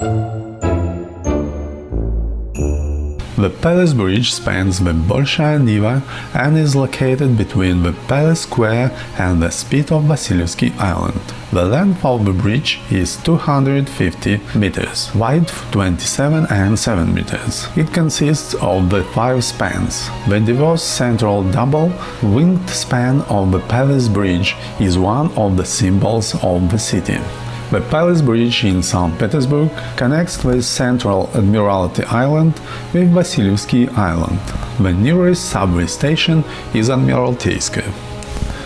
The Palace Bridge spans the Bolshaya Neva and is located between the Palace Square and the Spit of Vasilievsky Island. The length of the bridge is 250 meters, wide 27 and 7 meters. It consists of the 5 spans. The diverse central double-winged span of the Palace Bridge is one of the symbols of the city. The Palace Bridge in St. Petersburg connects the central Admiralty Island with Vasilievsky Island. The nearest subway station is Admiralteyskaya.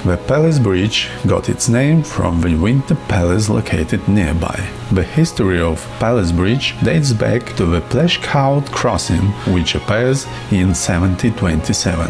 The Palace Bridge got its name from the Winter Palace located nearby. The history of Palace Bridge dates back to the plashkout crossing, which appears in 1727.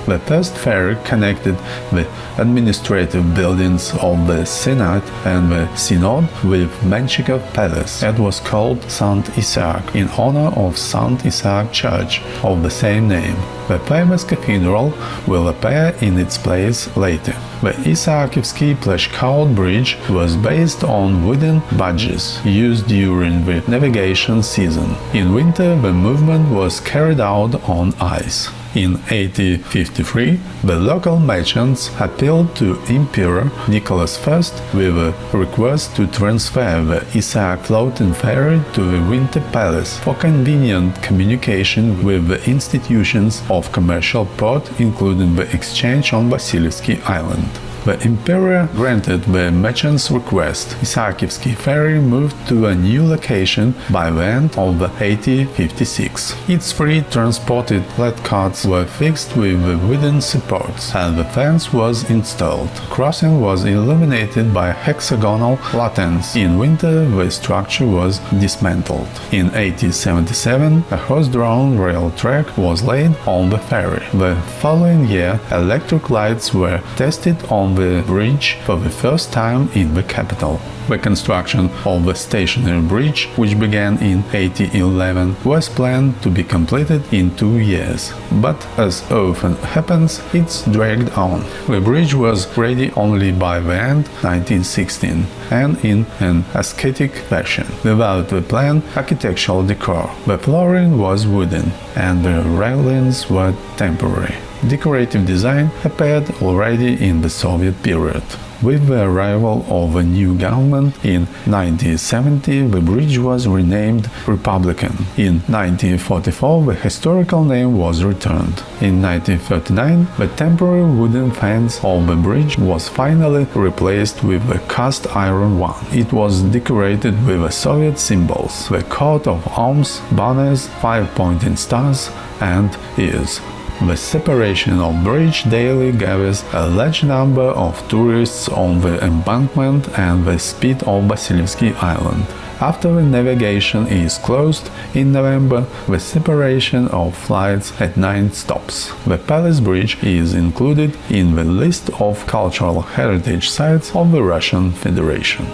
The first ferry connected the administrative buildings of the Synod and the Synod with Menshikov Palace. It was called St. Isaac in honor of St. Isaac Church of the same name. The famous cathedral will appear in its place later. The Isaakievsky plashkout bridge was based on wooden barges used during the navigation season. In winter, the movement was carried out on ice. In 1853, the local merchants appealed to Emperor Nicholas I with a request to transfer the Isaac floating ferry to the Winter Palace for convenient communication with the institutions of commercial port, including the exchange on Vasilievsky Island. The Emperor granted the merchants' request. Isaakievsky ferry moved to a new location by the end of 1856. Its three transported flat carts were fixed with wooden supports, and the fence was installed. Crossing was illuminated by hexagonal lanterns. In winter, the structure was dismantled. In 1877, a horse-drawn rail track was laid on the ferry. The following year, electric lights were tested on the bridge for the first time in the capital. The construction of the stationary bridge, which began in 1811, was planned to be completed in 2 years, but as often happens, it's dragged on. The bridge was ready only by the end 1916 and in an ascetic fashion, without the planned architectural decor. The flooring was wooden and the railings were temporary. Decorative design appeared already in the Soviet period. With the arrival of a new government in 1970, the bridge was renamed Republican. In 1944, the historical name was returned. In 1939, the temporary wooden fence of the bridge was finally replaced with a cast iron one. It was decorated with the Soviet symbols, the coat of arms, banners, 5-pointed stars, and ears. The separation of bridge daily gathers a large number of tourists on the embankment and the Spit of Vasilievsky Island. After the navigation is closed in November, the separation of flights at 9 stops. The Palace Bridge is included in the list of cultural heritage sites of the Russian Federation.